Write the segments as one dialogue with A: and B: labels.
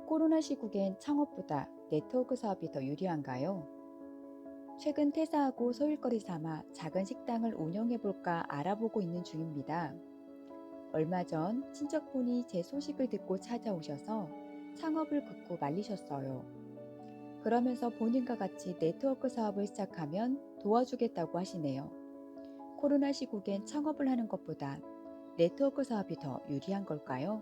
A: 코로나 시국엔 창업보다 네트워크 사업이 더 유리한가요? 최근 퇴사하고 소일거리 삼아 작은 식당을 운영해볼까 알아보고 있는 중입니다. 얼마 전 친척분이 제 소식을 듣고 찾아오셔서 창업을 극구 말리셨어요. 그러면서 본인과 같이 네트워크 사업을 시작하면 도와주겠다고 하시네요. 코로나 시국엔 창업을 하는 것보다 네트워크 사업이 더 유리한 걸까요?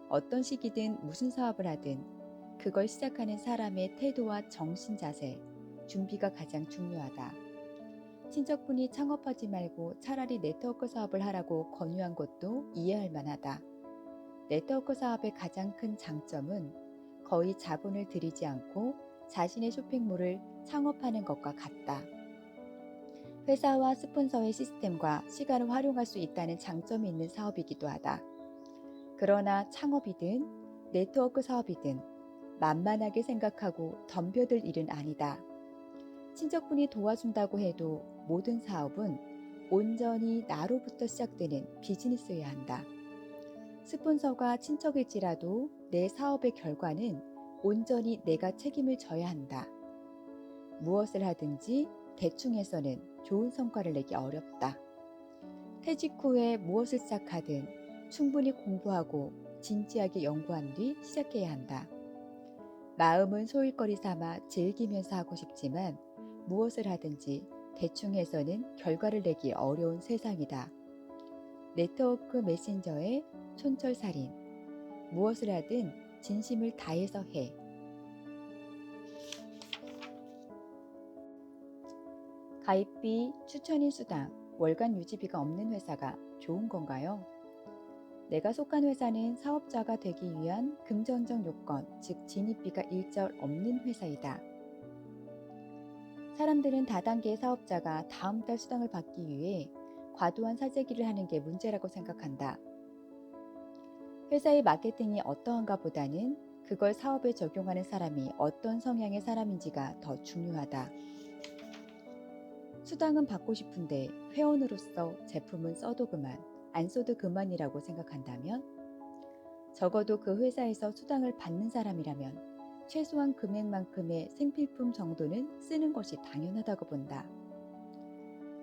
A: 어떤 시기든 무슨 사업을 하든 그걸 시작하는 사람의 태도와 정신 자세, 준비가 가장 중요하다. 친척분이 창업하지 말고 차라리 네트워크 사업을 하라고 권유한 것도 이해할 만하다. 네트워크 사업의 가장 큰 장점은 거의 자본을 들이지 않고 자신의 쇼핑몰을 창업하는 것과 같다. 회사와 스폰서의 시스템과 시간을 활용할 수 있다는 장점이 있는 사업이기도 하다. 그러나 창업이든 네트워크 사업이든 만만하게 생각하고 덤벼들 일은 아니다. 친척분이 도와준다고 해도 모든 사업은 온전히 나로부터 시작되는 비즈니스여야 한다. 스폰서가 친척일지라도 내 사업의 결과는 온전히 내가 책임을 져야 한다. 무엇을 하든지 대충 해서는 좋은 성과를 내기 어렵다. 퇴직 후에 무엇을 시작하든 충분히 공부하고 진지하게 연구한 뒤 시작해야 한다. 마음은 소일거리 삼아 즐기면서 하고 싶지만 무엇을 하든지 대충 해서는 결과를 내기 어려운 세상이다. 네트워크 메신저의 촌철살인. 무엇을 하든 진심을 다해서 해. 가입비, 추천인 수당, 월간 유지비가 없는 회사가 좋은 건가요? 내가 속한 회사는 사업자가 되기 위한 금전적 요건, 즉 진입비가 일절 없는 회사이다. 사람들은 다단계 사업자가 다음 달 수당을 받기 위해 과도한 사재기를 하는 게 문제라고 생각한다. 회사의 마케팅이 어떠한가 보다는 그걸 사업에 적용하는 사람이 어떤 성향의 사람인지가 더 중요하다. 수당은 받고 싶은데 회원으로서 제품은 써도 그만, 안 써도 그만이라고 생각한다면 적어도 그 회사에서 수당을 받는 사람이라면 최소한 금액만큼의 생필품 정도는 쓰는 것이 당연하다고 본다.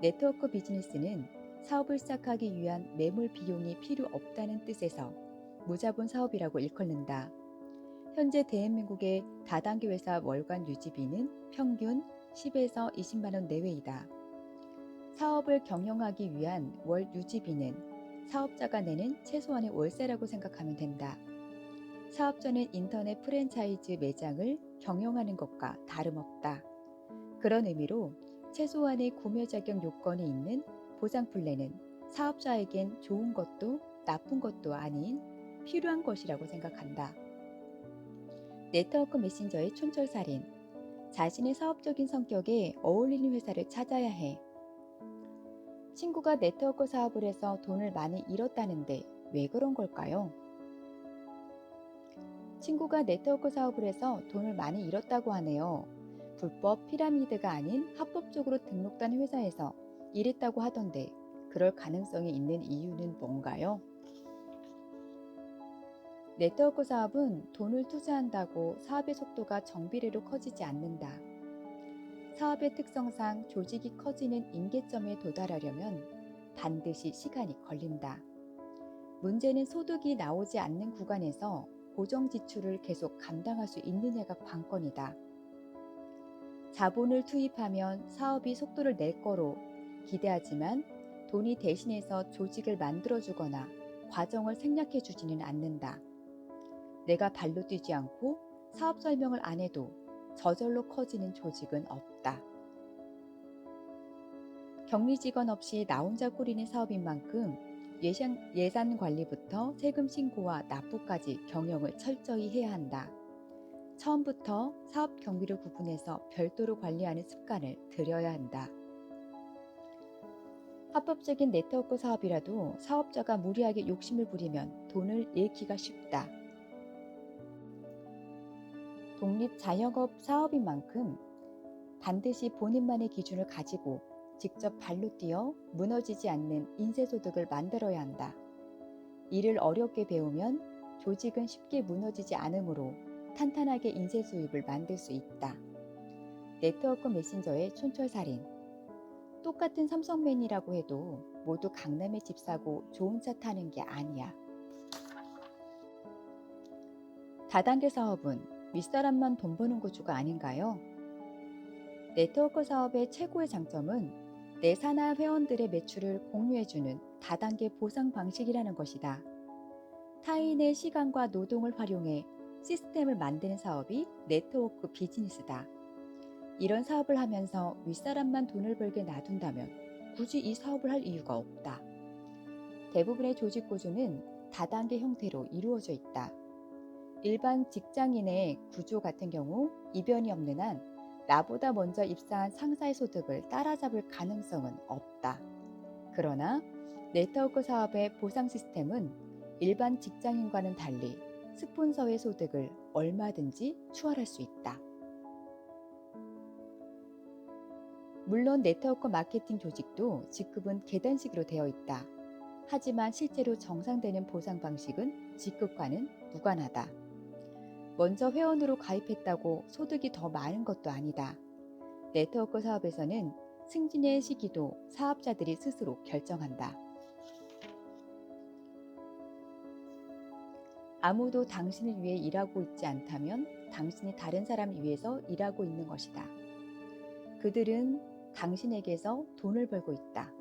A: 네트워크 비즈니스는 사업을 시작하기 위한 매몰 비용이 필요 없다는 뜻에서 무자본 사업이라고 일컫는다. 현재 대한민국의 다단계 회사 월간 유지비는 평균 10에서 20만 원 내외이다. 사업을 경영하기 위한 월 유지비는 사업자가 내는 최소한의 월세라고 생각하면 된다. 사업자는 인터넷 프랜차이즈 매장을 경영하는 것과 다름없다. 그런 의미로 최소한의 구매 자격 요건이 있는 보상 플랜은 사업자에겐 좋은 것도 나쁜 것도 아닌 필요한 것이라고 생각한다. 네트워크 메신저의 촌철살인. 자신의 사업적인 성격에 어울리는 회사를 찾아야 해. 친구가 네트워크 사업을 해서 돈을 많이 잃었다는데 왜 그런 걸까요? 친구가 네트워크 사업을 해서 돈을 많이 잃었다고 하네요. 불법 피라미드가 아닌 합법적으로 등록된 회사에서 일했다고 하던데 그럴 가능성이 있는 이유는 뭔가요? 네트워크 사업은 돈을 투자한다고 사업의 속도가 정비례로 커지지 않는다. 사업의 특성상 조직이 커지는 임계점에 도달하려면 반드시 시간이 걸린다. 문제는 소득이 나오지 않는 구간에서 고정 지출을 계속 감당할 수 있느냐가 관건이다. 자본을 투입하면 사업이 속도를 낼 거로 기대하지만 돈이 대신해서 조직을 만들어주거나 과정을 생략해 주지는 않는다. 내가 발로 뛰지 않고 사업 설명을 안 해도 저절로 커지는 조직은 없다. 격리 직원 없이 나 혼자 꾸리는 사업인 만큼 예산 관리부터 세금 신고와 납부까지 경영을 철저히 해야 한다. 처음부터 사업 경비를 구분해서 별도로 관리하는 습관을 들여야 한다. 합법적인 네트워크 사업이라도 사업자가 무리하게 욕심을 부리면 돈을 잃기가 쉽다. 독립 자영업 사업인 만큼 반드시 본인만의 기준을 가지고 직접 발로 뛰어 무너지지 않는 인쇄소득을 만들어야 한다. 일을 어렵게 배우면 조직은 쉽게 무너지지 않으므로 탄탄하게 인쇄 수입을 만들 수 있다. 네트워크 메신저의 촌철살인. 똑같은 삼성맨이라고 해도 모두 강남에 집 사고 좋은 차 타는 게 아니야. 다단계 사업은 윗사람만 돈 버는 구조가 아닌가요? 네트워크 사업의 최고의 장점은 내 산하 회원들의 매출을 공유해주는 다단계 보상 방식이라는 것이다. 타인의 시간과 노동을 활용해 시스템을 만드는 사업이 네트워크 비즈니스다. 이런 사업을 하면서 윗사람만 돈을 벌게 놔둔다면 굳이 이 사업을 할 이유가 없다. 대부분의 조직 구조는 다단계 형태로 이루어져 있다. 일반 직장인의 구조 같은 경우 이변이 없는 한 나보다 먼저 입사한 상사의 소득을 따라잡을 가능성은 없다. 그러나 네트워크 사업의 보상 시스템은 일반 직장인과는 달리 스폰서의 소득을 얼마든지 추월할 수 있다. 물론 네트워크 마케팅 조직도 직급은 계단식으로 되어 있다. 하지만 실제로 정상되는 보상 방식은 직급과는 무관하다. 먼저 회원으로 가입했다고 소득이 더 많은 것도 아니다. 네트워크 사업에서는 승진의 시기도 사업자들이 스스로 결정한다. 아무도 당신을 위해 일하고 있지 않다면 당신이 다른 사람을 위해서 일하고 있는 것이다. 그들은 당신에게서 돈을 벌고 있다.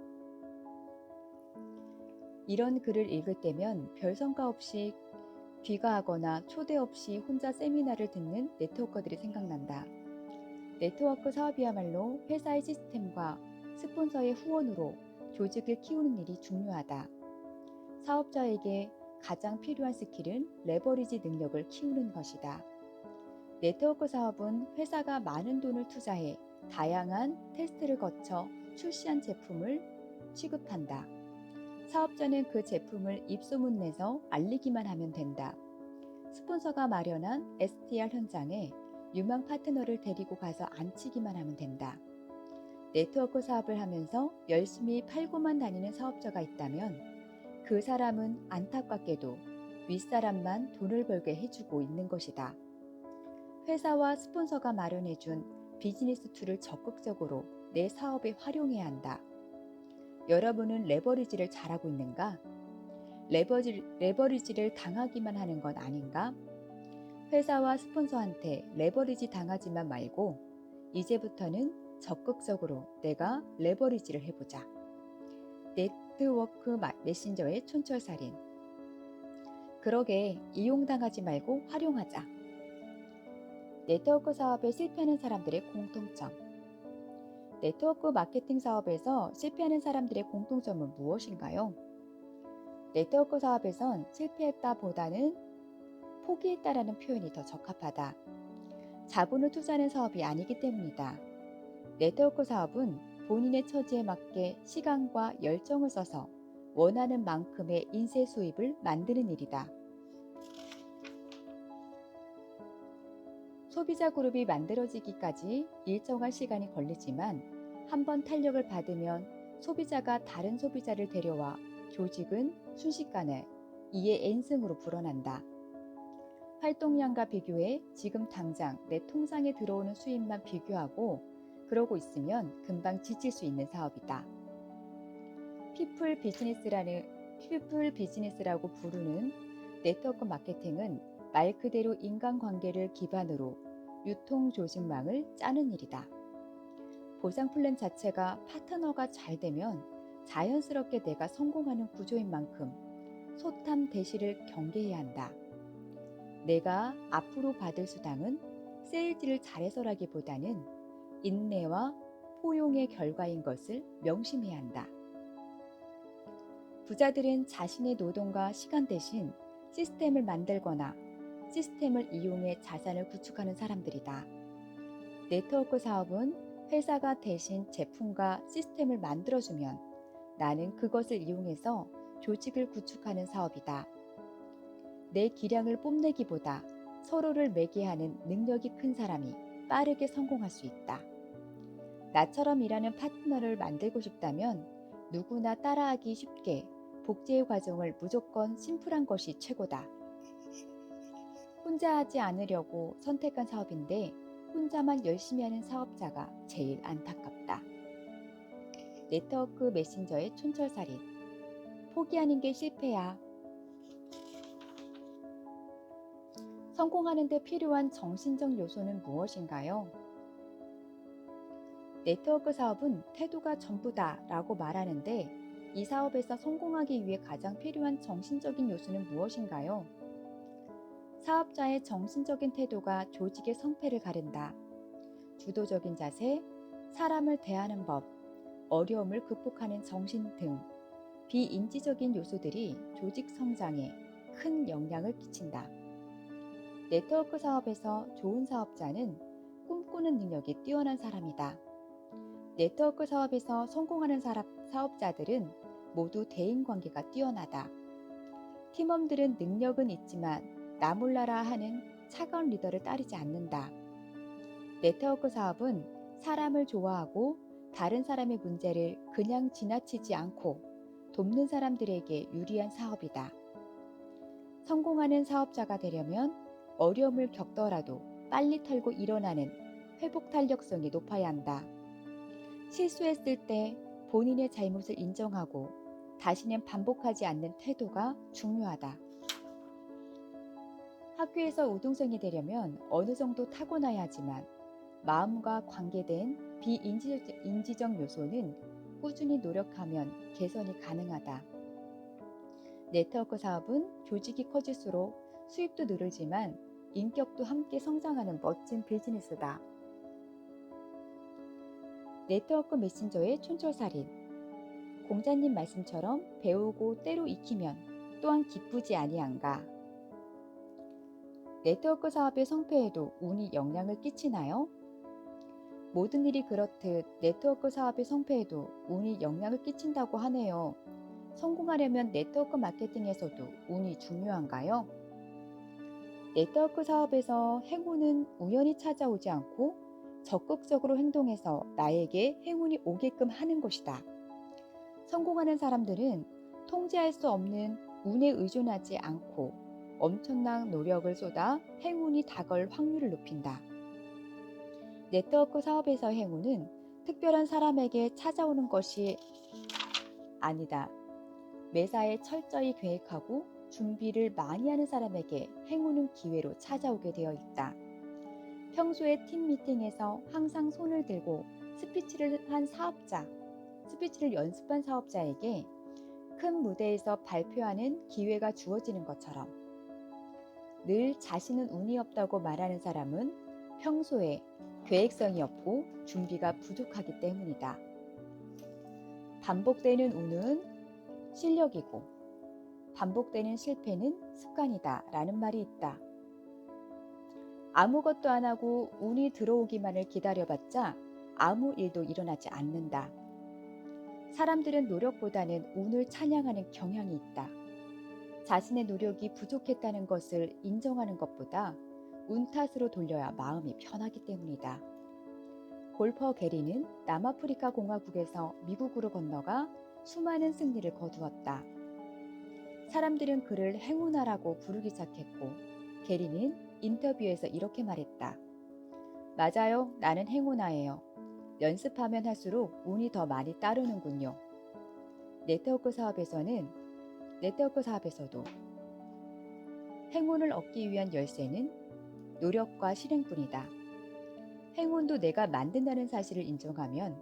A: 이런 글을 읽을 때면 별 성과 없이 귀가하거나 초대 없이 혼자 세미나를 듣는 네트워커들이 생각난다. 네트워크 사업이야말로 회사의 시스템과 스폰서의 후원으로 조직을 키우는 일이 중요하다. 사업자에게 가장 필요한 스킬은 레버리지 능력을 키우는 것이다. 네트워크 사업은 회사가 많은 돈을 투자해 다양한 테스트를 거쳐 출시한 제품을 취급한다. 사업자는 그 제품을 입소문내서 알리기만 하면 된다. 스폰서가 마련한 SDR 현장에 유망 파트너를 데리고 가서 앉히기만 하면 된다. 네트워크 사업을 하면서 열심히 팔고만 다니는 사업자가 있다면 그 사람은 안타깝게도 윗사람만 돈을 벌게 해주고 있는 것이다. 회사와 스폰서가 마련해준 비즈니스 툴을 적극적으로 내 사업에 활용해야 한다. 여러분은 레버리지를 잘하고 있는가? 레버리지를 당하기만 하는 건 아닌가? 회사와 스폰서한테 레버리지 당하지만 말고 이제부터는 적극적으로 내가 레버리지를 해보자. 네트워크 메신저의 촌철살인. 그러게 이용당하지 말고 활용하자. 네트워크 사업에 실패하는 사람들의 공통점. 네트워크 마케팅 사업에서 실패하는 사람들의 공통점은 무엇인가요? 네트워크 사업에선 실패했다 보다는 포기했다라는 표현이 더 적합하다. 자본을 투자하는 사업이 아니기 때문이다. 네트워크 사업은 본인의 처지에 맞게 시간과 열정을 써서 원하는 만큼의 인쇄 수입을 만드는 일이다. 소비자 그룹이 만들어지기까지 일정한 시간이 걸리지만 한번 탄력을 받으면 소비자가 다른 소비자를 데려와 조직은 순식간에 2의 n승으로 불어난다. 활동량과 비교해 지금 당장 내 통장에 들어오는 수입만 비교하고 그러고 있으면 금방 지칠 수 있는 사업이다. 피플 비즈니스라고 부르는 네트워크 마케팅은 말 그대로 인간관계를 기반으로 유통 조직망을 짜는 일이다. 보상 플랜 자체가 파트너가 잘 되면 자연스럽게 내가 성공하는 구조인 만큼 소탐 대시를 경계해야 한다. 내가 앞으로 받을 수당은 세일즈를 잘해서라기보다는 인내와 포용의 결과인 것을 명심해야 한다. 부자들은 자신의 노동과 시간 대신 시스템을 만들거나 시스템을 이용해 자산을 구축하는 사람들이다. 네트워크 사업은 회사가 대신 제품과 시스템을 만들어주면 나는 그것을 이용해서 조직을 구축하는 사업이다. 내 기량을 뽐내기보다 서로를 매개하는 능력이 큰 사람이 빠르게 성공할 수 있다. 나처럼 일하는 파트너를 만들고 싶다면 누구나 따라하기 쉽게 복제의 과정을 무조건 심플한 것이 최고다. 혼자 하지 않으려고 선택한 사업인데 혼자만 열심히 하는 사업자가 제일 안타깝다. 네트워크 메신저의 촌철살인. 포기하는 게 실패야. 성공하는 데 필요한 정신적 요소는 무엇인가요? 네트워크 사업은 태도가 전부다 라고 말하는데 이 사업에서 성공하기 위해 가장 필요한 정신적인 요소는 무엇인가요? 사업자의 정신적인 태도가 조직의 성패를 가른다. 주도적인 자세, 사람을 대하는 법, 어려움을 극복하는 정신 등 비인지적인 요소들이 조직 성장에 큰 영향을 끼친다. 네트워크 사업에서 좋은 사업자는 꿈꾸는 능력이 뛰어난 사람이다. 네트워크 사업에서 성공하는 사업자들은 모두 대인관계가 뛰어나다. 팀원들은 능력은 있지만 나 몰라라 하는 차가운 리더를 따르지 않는다. 네트워크 사업은 사람을 좋아하고 다른 사람의 문제를 그냥 지나치지 않고 돕는 사람들에게 유리한 사업이다. 성공하는 사업자가 되려면 어려움을 겪더라도 빨리 털고 일어나는 회복 탄력성이 높아야 한다. 실수했을 때 본인의 잘못을 인정하고 다시는 반복하지 않는 태도가 중요하다. 학교에서 우등생이 되려면 어느 정도 타고나야 하지만 마음과 관계된 비인지적 요소는 꾸준히 노력하면 개선이 가능하다. 네트워크 사업은 조직이 커질수록 수입도 늘지만 인격도 함께 성장하는 멋진 비즈니스다. 네트워크 메신저의 촌철살인. 공자님 말씀처럼 배우고 때로 익히면 또한 기쁘지 아니한가. 네트워크 사업의 성패에도 운이 영향을 끼치나요? 모든 일이 그렇듯 네트워크 사업의 성패에도 운이 영향을 끼친다고 하네요. 성공하려면 네트워크 마케팅에서도 운이 중요한가요? 네트워크 사업에서 행운은 우연히 찾아오지 않고 적극적으로 행동해서 나에게 행운이 오게끔 하는 것이다. 성공하는 사람들은 통제할 수 없는 운에 의존하지 않고 엄청난 노력을 쏟아 행운이 다가올 확률을 높인다. 네트워크 사업에서 행운은 특별한 사람에게 찾아오는 것이 아니다. 매사에 철저히 계획하고 준비를 많이 하는 사람에게 행운은 기회로 찾아오게 되어 있다. 평소에 팀 미팅에서 항상 손을 들고 스피치를 연습한 사업자에게 큰 무대에서 발표하는 기회가 주어지는 것처럼 늘 자신은 운이 없다고 말하는 사람은 평소에 계획성이 없고 준비가 부족하기 때문이다. 반복되는 운은 실력이고 반복되는 실패는 습관이다 라는 말이 있다. 아무것도 안 하고 운이 들어오기만을 기다려봤자 아무 일도 일어나지 않는다. 사람들은 노력보다는 운을 찬양하는 경향이 있다. 자신의 노력이 부족했다는 것을 인정하는 것보다 운 탓으로 돌려야 마음이 편하기 때문이다. 골퍼 게리는 남아프리카 공화국에서 미국으로 건너가 수많은 승리를 거두었다. 사람들은 그를 행운아라고 부르기 시작했고 게리는 인터뷰에서 이렇게 말했다. 맞아요. 나는 행운아예요. 연습하면 할수록 운이 더 많이 따르는군요. 네트워크 사업에서도 행운을 얻기 위한 열쇠는 노력과 실행뿐이다. 행운도 내가 만든다는 사실을 인정하면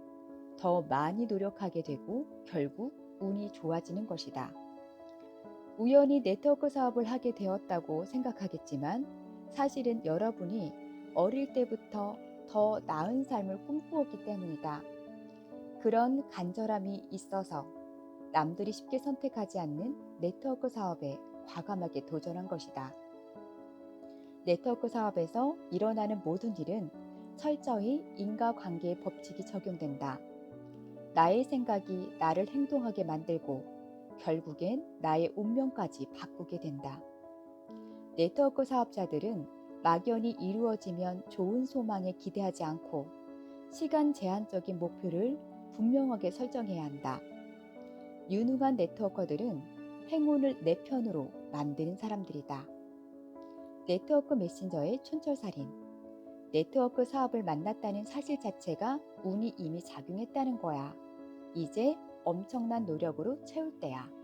A: 더 많이 노력하게 되고 결국 운이 좋아지는 것이다. 우연히 네트워크 사업을 하게 되었다고 생각하겠지만 사실은 여러분이 어릴 때부터 더 나은 삶을 꿈꾸었기 때문이다. 그런 간절함이 있어서 남들이 쉽게 선택하지 않는 네트워크 사업에 과감하게 도전한 것이다. 네트워크 사업에서 일어나는 모든 일은 철저히 인과관계의 법칙이 적용된다. 나의 생각이 나를 행동하게 만들고 결국엔 나의 운명까지 바꾸게 된다. 네트워크 사업자들은 막연히 이루어지면 좋은 소망에 기대하지 않고 시간 제한적인 목표를 분명하게 설정해야 한다. 유능한 네트워커들은 행운을 내 편으로 만드는 사람들이다. 네트워크 메신저의 촌철살인. 네트워크 사업을 만났다는 사실 자체가 운이 이미 작용했다는 거야. 이제 엄청난 노력으로 채울 때야.